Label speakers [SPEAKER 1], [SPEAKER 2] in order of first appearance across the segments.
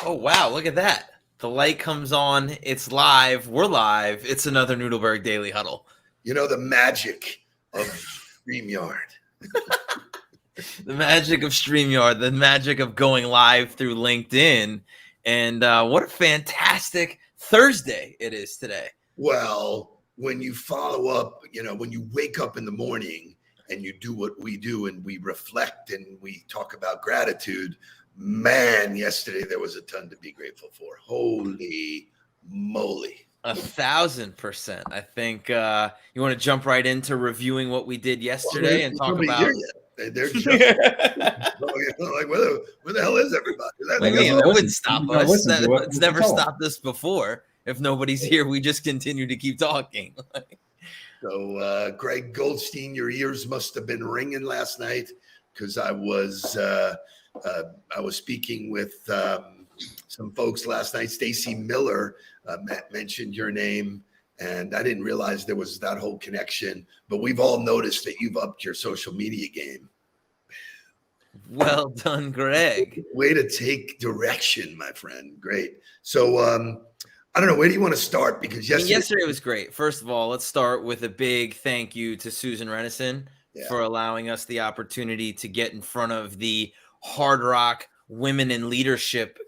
[SPEAKER 1] Oh, wow. Look at that. The light comes on. It's live. We're live. It's another Nudelberg Daily Huddle.
[SPEAKER 2] You know, the magic of StreamYard.
[SPEAKER 1] The magic of StreamYard, the magic of going live through LinkedIn. And what a fantastic Thursday it is today.
[SPEAKER 2] Well, when you follow up, when you wake up in the morning and you do what we do and we reflect and we talk about gratitude, man, yesterday there was a ton to be grateful for. Holy moly.
[SPEAKER 1] 1,000%. I think you want to jump right into reviewing what we did yesterday and talk about.
[SPEAKER 2] They're just like, where the hell is everybody?
[SPEAKER 1] That wouldn't stop us. It's never stopped us before. If nobody's here, we just continue to keep talking.
[SPEAKER 2] So, Greg Goldstein, your ears must have been ringing last night because I was speaking with some folks last night. Stacy Miller mentioned your name, and I didn't realize there was that whole connection. But we've all noticed that you've upped your social media game.
[SPEAKER 1] Well done, Greg.
[SPEAKER 2] Way to take direction, my friend. Great. So, I don't know. Where do you want to start? Because
[SPEAKER 1] yesterday was great. First of all, let's start with a big thank you to Susan Renison for allowing us the opportunity to get in front of the Hard Rock Women in Leadership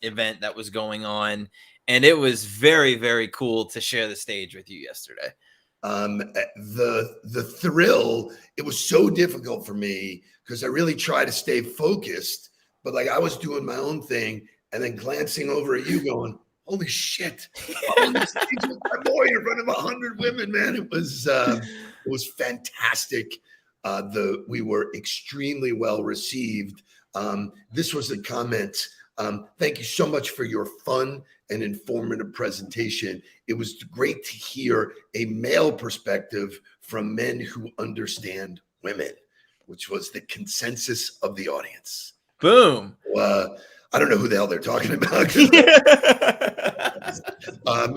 [SPEAKER 1] event that was going on. And it was very, very cool to share the stage with you yesterday.
[SPEAKER 2] The thrill, it was so difficult for me because I really try to stay focused, but like I was doing my own thing and then glancing over at you going, holy shit, I'm on the stage with my boy in front of 100 women, man. It was fantastic. We were extremely well received. This was a comment. Thank you so much for your fun and informative presentation. It was great to hear a male perspective from men who understand women, which was the consensus of the audience.
[SPEAKER 1] Boom.
[SPEAKER 2] I don't know who the hell they're talking about.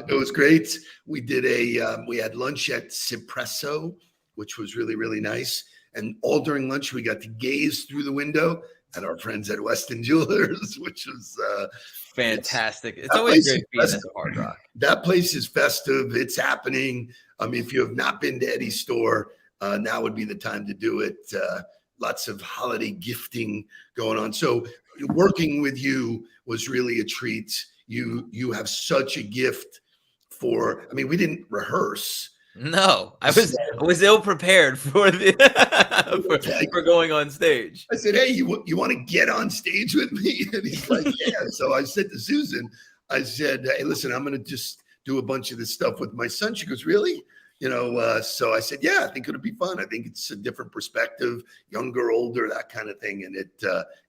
[SPEAKER 2] It was great. We did we had lunch at Cipresso, which was really, really nice. And all during lunch, we got to gaze through the window at our friends at Weston Jewelers, which was
[SPEAKER 1] fantastic. It's always great being at Hard Rock.
[SPEAKER 2] That place is festive. It's happening. I mean, if you have not been to Eddie's store, now would be the time to do it. Lots of holiday gifting going on. So working with you was really a treat. You have such a gift for, I mean, we didn't rehearse.
[SPEAKER 1] No, I was ill prepared for for going on stage.
[SPEAKER 2] I said, hey, you want to get on stage with me? And he's like, yeah. So I said to Susan, I said, hey, listen, I'm going to just do a bunch of this stuff with my son. She goes, really? So I said, yeah, I think it'll be fun. I think it's a different perspective, younger, older, that kind of thing. And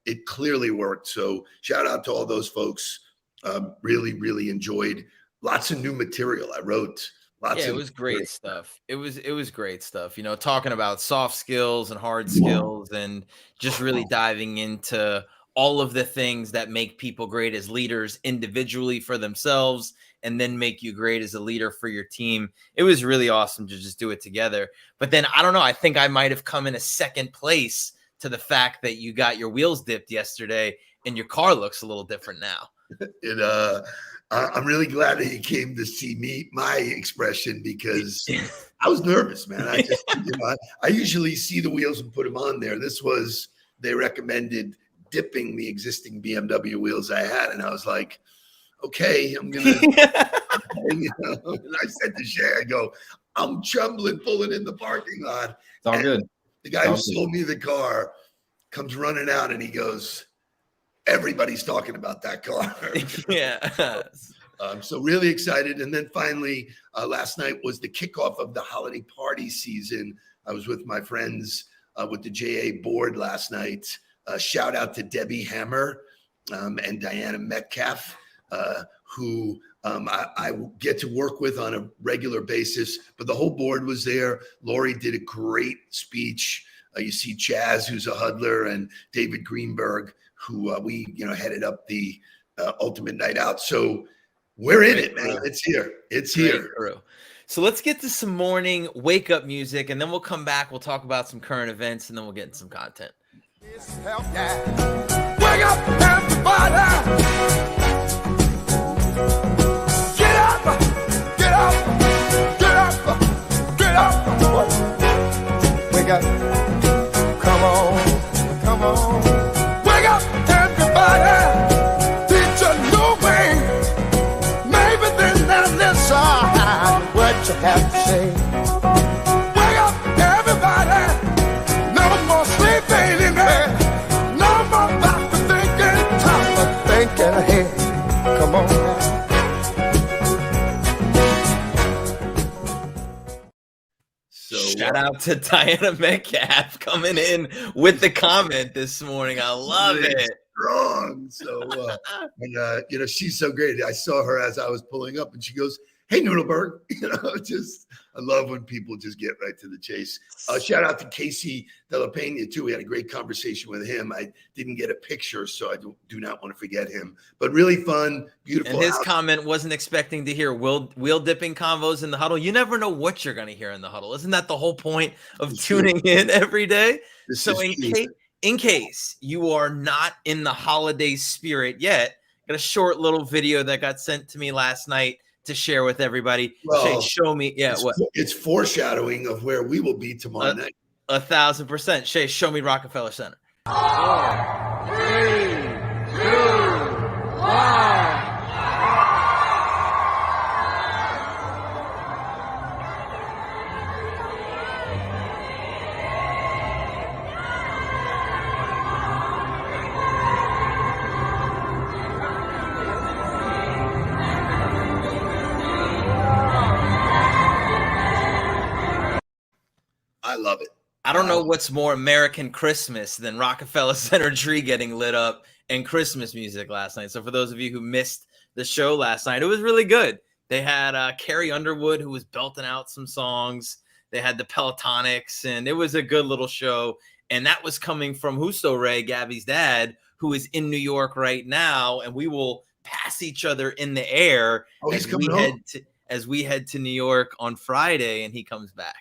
[SPEAKER 2] it clearly worked. So shout out to all those folks. Really, really enjoyed lots of new material. I wrote lots.
[SPEAKER 1] It was great stuff. It was great stuff. Talking about soft skills and hard skills and just really diving into all of the things that make people great as leaders individually for themselves and then make you great as a leader for your team. It was really awesome to just do it together. But then, I don't know, I think I might have come in a second place to the fact that you got your wheels dipped yesterday and your car looks a little different now.
[SPEAKER 2] I'm really glad that you came to see my expression because I was nervous, man. I usually see the wheels and put them on there. They recommended dipping the existing BMW wheels I had. And I was like, okay, I'm going to, and I said to Shay, I go, I'm trembling, pulling in the parking lot.
[SPEAKER 3] It's all good.
[SPEAKER 2] The guy who sold me the car comes running out and he goes, everybody's talking about that car.
[SPEAKER 1] Yeah.
[SPEAKER 2] So really excited. And then finally, last night was the kickoff of the holiday party season. I was with my friends with the JA board last night. Shout out to Debbie Hammer and Diana Metcalf, who I get to work with on a regular basis. But the whole board was there. Lori did a great speech. You see Chaz, who's a huddler, and David Greenberg, who we headed up the Ultimate Night Out. So we're in it, man. It's here. It's here.
[SPEAKER 1] So let's get to some morning wake up music, and then we'll come back. We'll talk about some current events, and then we'll get into some content.
[SPEAKER 4] Wake up, everybody!
[SPEAKER 3] say, wake up, everybody. No more sleeping in bed. No more about to thinking. Time for thinking ahead. Come on now.
[SPEAKER 2] So
[SPEAKER 1] shout out to Diana Metcalf coming in with the comment this morning. I love it.
[SPEAKER 2] Strong. So, and you know, she's so great. I saw her as I was pulling up, and she goes, "Hey, Nudelberg." You know, just I love when people just get right to the chase. Shout out to Casey De La Pena too. We had a great conversation with him. I didn't get a picture, so I do not want to forget him. But really fun, beautiful.
[SPEAKER 1] And his comment wasn't expecting to hear wheel dipping convos in the huddle. You never know what you're going to hear in the huddle. Isn't that the whole point of tuning in every day? So in case you are not in the holiday spirit yet, got a short little video that got sent to me last night to share with everybody.
[SPEAKER 2] Well,
[SPEAKER 1] Shay, show me. Yeah,
[SPEAKER 2] it's foreshadowing of where we will be tomorrow night.
[SPEAKER 1] 1,000%. Shay, show me Rockefeller Center.
[SPEAKER 3] 4, 3, 2, 1.
[SPEAKER 2] I love it.
[SPEAKER 1] I don't know what's more American Christmas than Rockefeller Center tree getting lit up and Christmas music last night. So for those of you who missed the show last night, it was really good. They had Carrie Underwood, who was belting out some songs. They had the Pelotonics, and it was a good little show. And that was coming from Justo Ray, Gabby's dad, who is in New York right now. And we will pass each other in the air as we head to New York on Friday, and he comes back.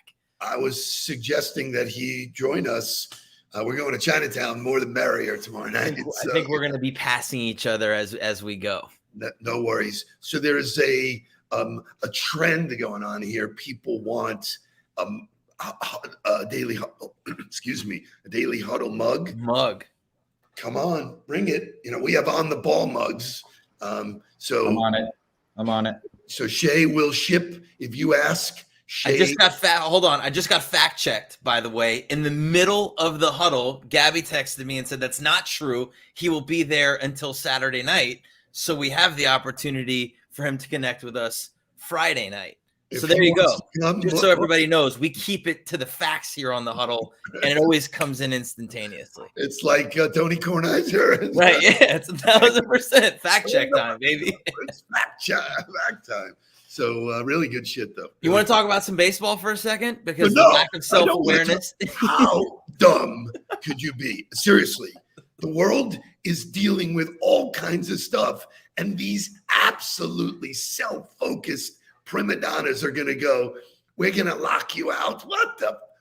[SPEAKER 2] I was suggesting that he join us. We're going to Chinatown, more the merrier tomorrow night.
[SPEAKER 1] I think we're going to be passing each other as we go.
[SPEAKER 2] No worries. So there is a trend going on here. People want a daily huddle, excuse me, a daily huddle mug. Come on, bring it. You know, we have on the ball mugs. So
[SPEAKER 4] I'm on it.
[SPEAKER 2] So Shay will ship if you ask.
[SPEAKER 1] I just got I just got fact checked, by the way. In the middle of the huddle, Gabby texted me and said that's not true. He will be there until Saturday night. So we have the opportunity for him to connect with us Friday night. So there you go. Just so everybody knows, we keep it to the facts here on the huddle, and it always comes in instantaneously.
[SPEAKER 2] It's like Tony Kornheiser.
[SPEAKER 1] Right, yeah, it's 1,000% fact check time, baby.
[SPEAKER 2] It's fact time. So really good shit, though.
[SPEAKER 1] You want to talk about some baseball for a second? Because the lack of self-awareness.
[SPEAKER 2] How dumb could you be? Seriously, the world is dealing with all kinds of stuff, and these absolutely self-focused prima donnas are going to go, we're going to lock you out.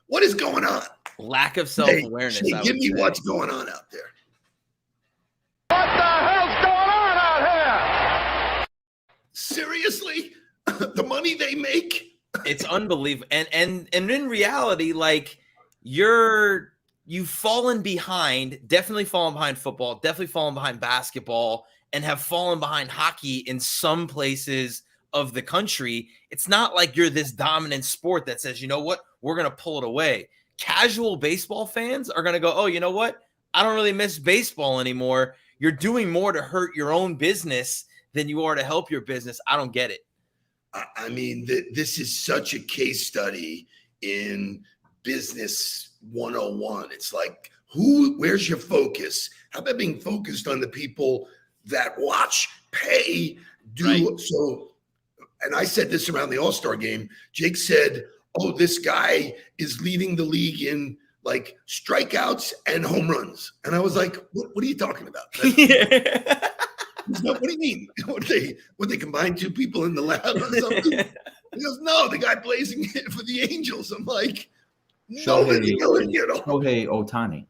[SPEAKER 2] What is going on?
[SPEAKER 1] Lack of self-awareness.
[SPEAKER 2] Hey, give me what's going on out there.
[SPEAKER 3] What the hell's going on out here?
[SPEAKER 2] Seriously? The money they make?
[SPEAKER 1] It's unbelievable. And in reality, like you've fallen behind, definitely fallen behind football, definitely fallen behind basketball, and have fallen behind hockey in some places of the country. It's not like you're this dominant sport that says, you know what, we're going to pull it away. Casual baseball fans are going to go, oh, you know what? I don't really miss baseball anymore. You're doing more to hurt your own business than you are to help your business. I don't get it.
[SPEAKER 2] I mean, this is such a case study in business 101. It's like, where's your focus? How about being focused on the people that watch, pay, do? Right. So, and I said this around the All-Star game. Jake said, oh, this guy is leading the league in like strikeouts and home runs. And I was like, what are you talking about?
[SPEAKER 1] Yeah.
[SPEAKER 2] What do you mean? Would they combine two people in the lab or something? He goes, no, the guy blazing it for the Angels. I'm like,
[SPEAKER 4] Shohei Ohtani.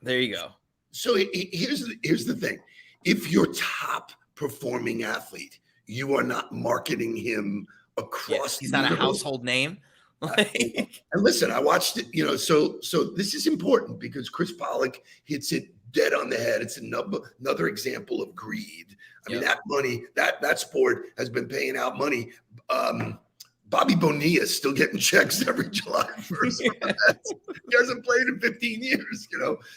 [SPEAKER 1] There you go.
[SPEAKER 2] So here's the thing. If your top performing athlete, you are not marketing him across.
[SPEAKER 1] He's not a household name.
[SPEAKER 2] And listen, I watched it, so this is important because Chris Pollock hits it dead on the head. It's another example of greed. I mean, that money, that sport has been paying out money Bobby Bonilla is still getting checks every July 1st. He hasn't played in 15 years,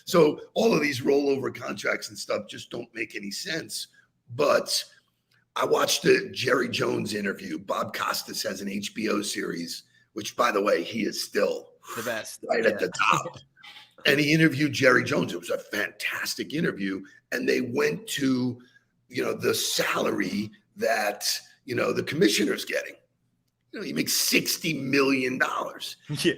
[SPEAKER 2] So all of these rollover contracts and stuff just don't make any sense. But I watched the Jerry Jones interview. Bob Costas has an HBO series, which, by the way, he is still
[SPEAKER 1] the best,
[SPEAKER 2] right at the top. And he interviewed Jerry Jones. It was a fantastic interview. And they went to, the salary that, the commissioner's getting. He makes $60 million.
[SPEAKER 1] Yeah.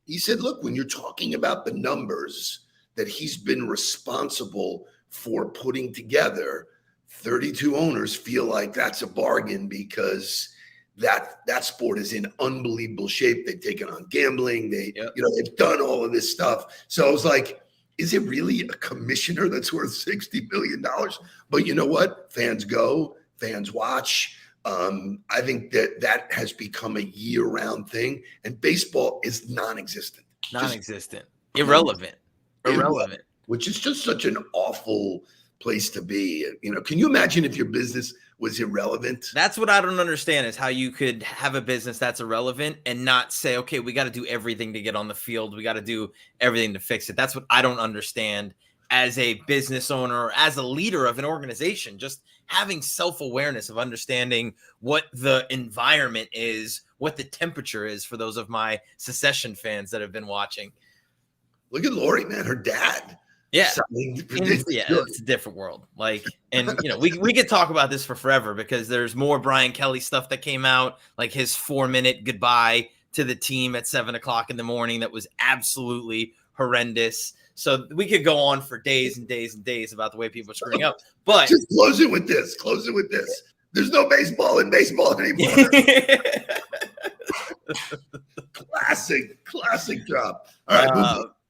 [SPEAKER 2] He said, look, when you're talking about the numbers that he's been responsible for putting together, 32 owners feel like that's a bargain because that sport is in unbelievable shape. They've taken on gambling. They've done all of this stuff. So I was like, is it really a commissioner that's worth $60 million? But you know what? Fans go, fans watch. I think that has become a year-round thing, and baseball is non-existent.
[SPEAKER 1] Irrelevant,
[SPEAKER 2] which is just such an awful place to be. Can you imagine if your business was irrelevant?
[SPEAKER 1] That's what I don't understand, is how you could have a business that's irrelevant and not say, okay, we got to do everything to get on the field. We got to do everything to fix it. That's what I don't understand as a business owner, or as a leader of an organization. Just having self-awareness of understanding what the environment is, what the temperature is, for those of my Secession fans that have been watching.
[SPEAKER 2] Look at Lori, man, her dad.
[SPEAKER 1] Yeah. It's a different world. And we could talk about this for forever, because there's more Brian Kelly stuff that came out, like his 4-minute goodbye to the team at 7:00 in the morning. That was absolutely horrendous. So we could go on for days and days and days about the way people are screwing up. But
[SPEAKER 2] just close it with this. There's no baseball in baseball anymore. Classic job. All right,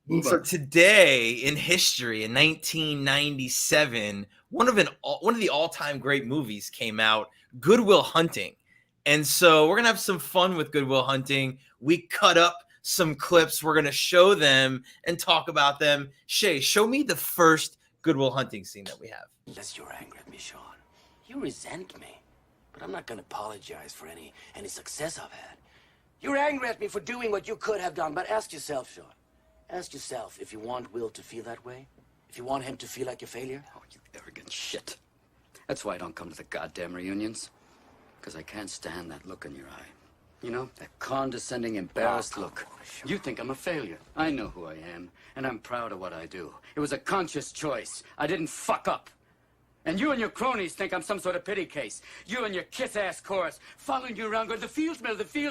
[SPEAKER 2] move on.
[SPEAKER 1] So today in history, in 1997, one of the all-time great movies came out, Good Will Hunting. And so we're gonna have some fun with Good Will Hunting. We cut up some clips. We're going to show them and talk about them. Shay, show me the first Good Will Hunting scene that we have.
[SPEAKER 5] Yes, you're angry at me, Sean. You resent me. But I'm not going to apologize for any success I've had. You're angry at me for doing what you could have done, but ask yourself, Sean. Ask yourself if you want Will to feel that way. If you want him to feel like a failure.
[SPEAKER 6] Oh, you arrogant shit. That's why I don't come to the goddamn reunions. Because I can't stand that look in your eye. That condescending, embarrassed look. You think I'm a failure. I know who I am, and I'm proud of what I do. It was a conscious choice. I didn't fuck up. And you and your cronies think I'm some sort of pity case. You and your kiss-ass chorus, following you around going, the Fields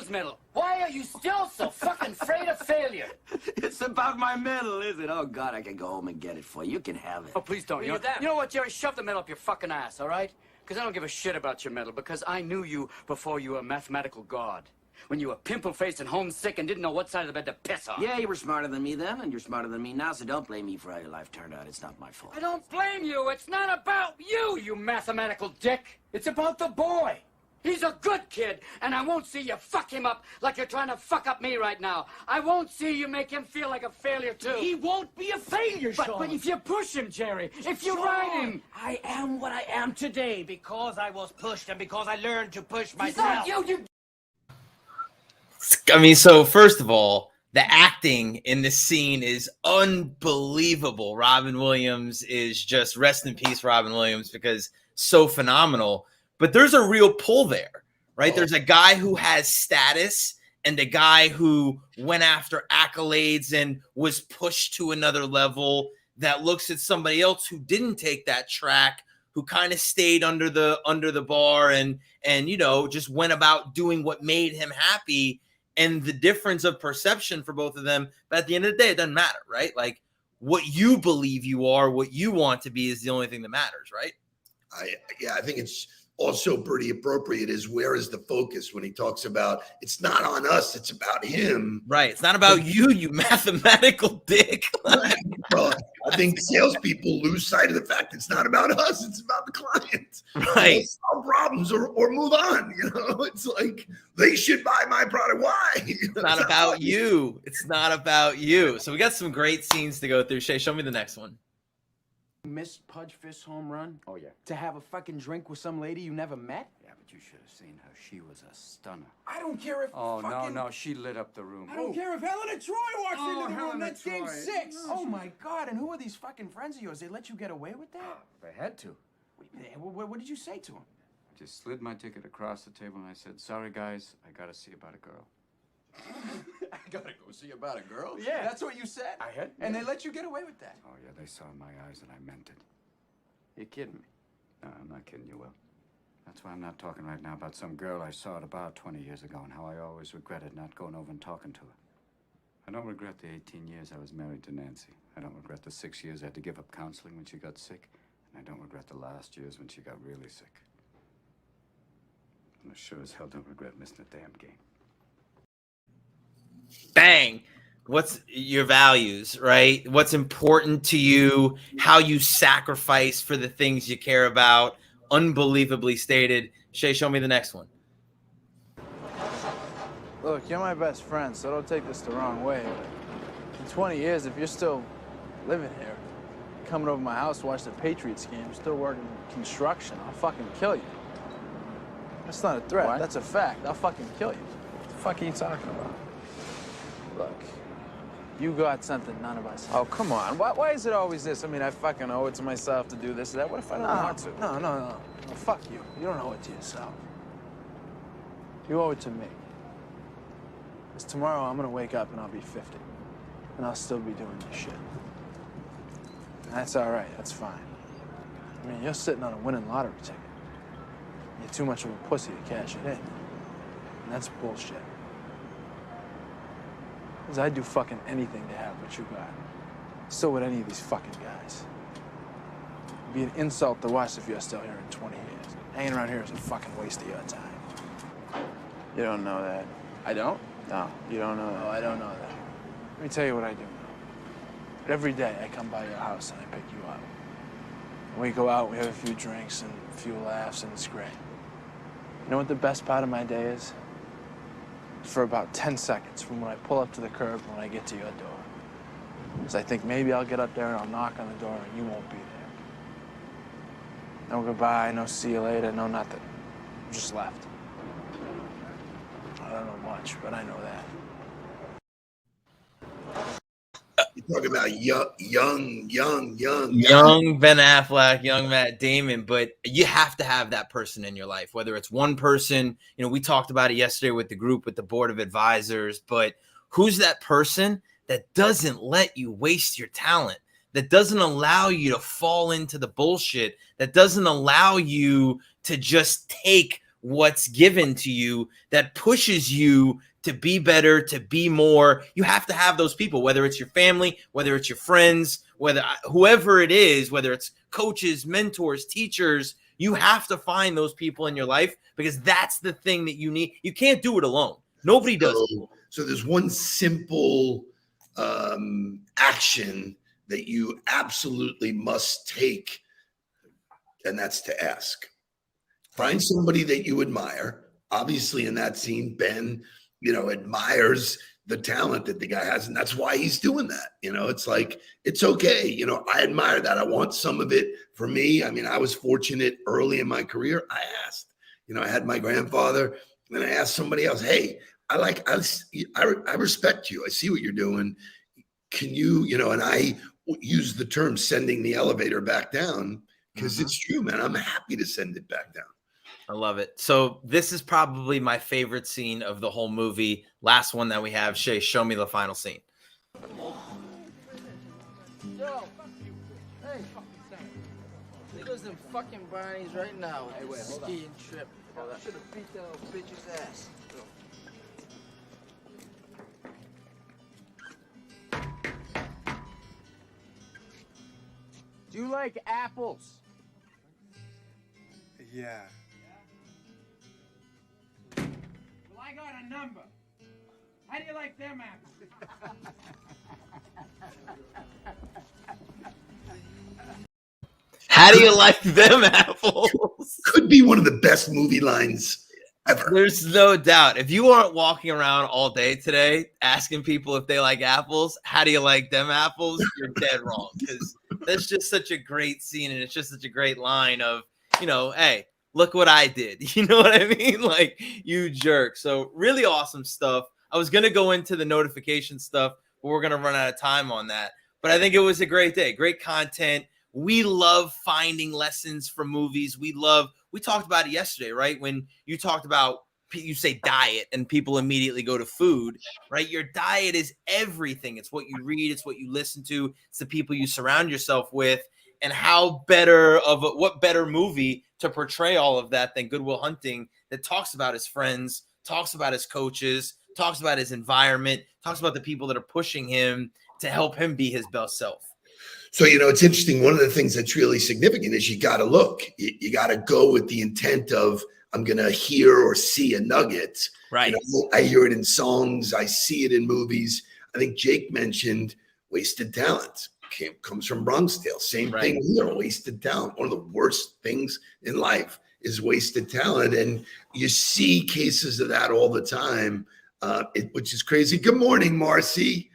[SPEAKER 6] Medal.
[SPEAKER 5] Why are you still so fucking afraid of failure?
[SPEAKER 6] It's about my medal, is it?
[SPEAKER 5] Oh, God, I can go home and get it for you. You can have it.
[SPEAKER 6] Oh, please don't. You know what, Jerry? Shove the medal up your fucking ass, all right? Because I don't give a shit about your medal, because I knew you before you were a mathematical god. When you were pimple-faced and homesick and didn't know what side of the bed to piss on.
[SPEAKER 5] Yeah, you were smarter than me then, and you're smarter than me now, so don't blame me for how your life turned out. It's not my fault.
[SPEAKER 6] I don't blame you. It's not about you, you mathematical dick. It's about the boy. He's a good kid, and I won't see you fuck him up like you're trying to fuck up me right now. I won't see you make him feel like a failure, too.
[SPEAKER 7] He won't be a failure, Sean.
[SPEAKER 6] But if you push him, Jerry, if you ride him...
[SPEAKER 7] I am what I am today because I was pushed and because I learned to push myself.
[SPEAKER 5] He's not you...
[SPEAKER 1] I mean, so first of all, the acting in this scene is unbelievable. Robin Williams is just, rest in peace, Robin Williams, because so phenomenal. But there's a real pull there, right? There's a guy who has status and a guy who went after accolades and was pushed to another level, that looks at somebody else who didn't take that track, who kind of stayed under the bar and just went about doing what made him happy. And the difference of perception for both of them, but at the end of the day, it doesn't matter, right? Like, what you believe you are, what you want to be, is the only thing that matters, right?
[SPEAKER 2] I think it's also pretty appropriate, is where is the focus when he talks about it's not on us, it's about him.
[SPEAKER 1] Right. It's not about you, you mathematical dick.
[SPEAKER 2] Well, I think salespeople lose sight of the fact it's not about us, it's about the client.
[SPEAKER 1] Right.
[SPEAKER 2] Solve problems or move on. It's like, they should buy my product. Why?
[SPEAKER 1] It's not about you. It's not about you. So we got some great scenes to go through. Shay, show me the next one.
[SPEAKER 8] Missed Pudge Fist home run?
[SPEAKER 6] Oh, yeah.
[SPEAKER 8] To have a fucking drink with some lady you never met?
[SPEAKER 6] Yeah, but you should have seen her. She was a stunner.
[SPEAKER 8] I don't care if
[SPEAKER 6] Oh,
[SPEAKER 8] fucking...
[SPEAKER 6] no, she lit up the room.
[SPEAKER 8] I don't care if Helena Troy walks into the room.
[SPEAKER 6] Helena
[SPEAKER 8] That's game
[SPEAKER 6] Troy.
[SPEAKER 8] 6. Oh, my God. And who are these fucking friends of yours? They let you get away with that?
[SPEAKER 6] They had to.
[SPEAKER 8] What did you say to them?
[SPEAKER 6] I just slid my ticket across the table and I said, sorry, guys, I gotta see about a girl.
[SPEAKER 8] I gotta go see about a girl?
[SPEAKER 6] Yeah.
[SPEAKER 8] That's what you said?
[SPEAKER 6] I had.
[SPEAKER 8] And they let you get away with that?
[SPEAKER 6] Oh, yeah, they saw in my eyes that I meant it.
[SPEAKER 8] You're kidding me.
[SPEAKER 6] No, I'm not kidding you, Will. That's why I'm not talking right now about some girl I saw at about 20 years ago and how I always regretted not going over and talking to her. I don't regret the 18 years I was married to Nancy. I don't regret the 6 years I had to give up counseling when she got sick. And I don't regret the last years when she got really sick. And I sure as hell don't regret missing a damn game.
[SPEAKER 1] Bang. What's your values, right? What's important to you, how you sacrifice for the things you care about. Unbelievably stated. Shay, show me the next one.
[SPEAKER 9] Look, you're my best friend, so don't take this the wrong way. In 20 years, if you're still living here, coming over my house to watch the Patriots game, still working construction, I'll fucking kill you. That's not a threat.
[SPEAKER 8] What?
[SPEAKER 9] That's a fact. I'll fucking kill you. What the fuck are you talking about? Look, you got something none of us have.
[SPEAKER 8] Oh, come on. Why is it always this? I mean, I fucking owe it to myself to do this or that. What if I don't want to?
[SPEAKER 9] No, fuck you. You don't owe it to yourself. You owe it to me. Because tomorrow I'm gonna wake up and I'll be 50. And I'll still be doing this shit. And that's all right. That's fine. I mean, you're sitting on a winning lottery ticket. You're too much of a pussy to cash it in. And that's bullshit. Because I'd do fucking anything to have what you got. So would any of these fucking guys. It'd be an insult to us if you're still here in 20 years. Hanging around here is a fucking waste of your time. You don't know that.
[SPEAKER 8] I don't?
[SPEAKER 9] No, you don't know that. Oh, I don't know that. Let me tell you what I do know. Every day I come by your house and I pick you up. We go out, we have a few drinks and a few laughs, and it's great. You know what the best part of my day is? For about 10 seconds from when I pull up to the curb when I get to your door. Because I think maybe I'll get up there and I'll knock on the door and you won't be there. No goodbye, no see you later, no nothing. I'm just left. I don't know much, but I know that.
[SPEAKER 2] You're talking about young
[SPEAKER 1] Ben Affleck, young Matt Damon, but you have to have that person in your life, whether it's one person, you know, we talked about it yesterday with the group, with the board of advisors, but who's that person that doesn't let you waste your talent, that doesn't allow you to fall into the bullshit, that doesn't allow you to just take what's given to you, that pushes you to be better, to be more. You have to have those people, whether it's your family, whether it's your friends, whether whoever it is, whether it's coaches, mentors, teachers, you have to find those people in your life because that's the thing that you need. You can't do it alone. Nobody does it.
[SPEAKER 2] So there's one simple action that you absolutely must take, and that's to ask. Find somebody that you admire. Obviously, in that scene, Ben, admires the talent that the guy has, and that's why he's doing that. It's like, it's okay. I admire that. I want some of it for me. I mean, I was fortunate early in my career. I asked, I had my grandfather, and I asked somebody else, hey, I respect you. I see what you're doing. Can you, and I use the term sending the elevator back down because it's true, man. I'm happy to send it back down.
[SPEAKER 1] I love it. So this is probably my favorite scene of the whole movie. Last one that we have. Shay, show me the final scene.
[SPEAKER 9] Yo, hey, there's them fucking Barneys right now. Hey, wait, hold on. Skiing trip. I should have beat that little bitch's ass.
[SPEAKER 8] Do you like apples?
[SPEAKER 10] Yeah.
[SPEAKER 7] Well, I got a number. How do you like them apples?
[SPEAKER 1] How do you like them apples?
[SPEAKER 2] Could be one of the best movie lines
[SPEAKER 1] There's no doubt. If you aren't walking around all day today asking people if they like apples, how do you like them apples? You're dead wrong, because that's just such a great scene, and it's just such a great line of, hey, look what I did. You know what I mean? Like, you jerk. So really awesome stuff. I was going to go into the notification stuff, but we're going to run out of time on that. But I think it was a great day, great content. We love finding lessons from movies. We talked about it yesterday, right? When you talked about, you say diet and people immediately go to food, right? Your diet is everything. It's what you read. It's what you listen to. It's the people you surround yourself with. And what better movie to portray all of that than Good Will Hunting, that talks about his friends, talks about his coaches, talks about his environment, talks about the people that are pushing him to help him be his best self.
[SPEAKER 2] So, it's interesting. One of the things that's really significant is you got to look. You got to go with the intent of, I'm going to hear or see a nugget.
[SPEAKER 1] Right.
[SPEAKER 2] I hear it in songs. I see it in movies. I think Jake mentioned wasted talent. Comes from Bronx Tale. Same thing here, wasted talent. One of the worst things in life is wasted talent. And you see cases of that all the time, which is crazy. Good morning, Marcy.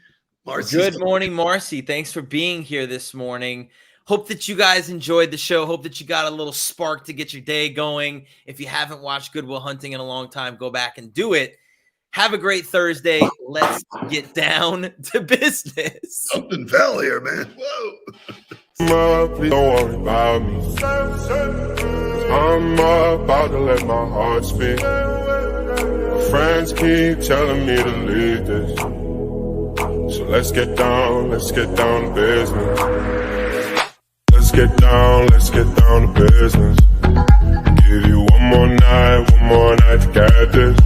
[SPEAKER 1] Good morning, Marcy. Thanks for being here this morning. Hope that you guys enjoyed the show. Hope that you got a little spark to get your day going. If you haven't watched Good Will Hunting in a long time, go back and do it. Have a great Thursday. Let's get down to business.
[SPEAKER 2] Something fell here, man. Whoa.
[SPEAKER 3] Please don't worry about me. I'm about to let my heart speak. My friends keep telling me to leave this. So let's get down to business. Let's get down to business. Give you one more night to get this.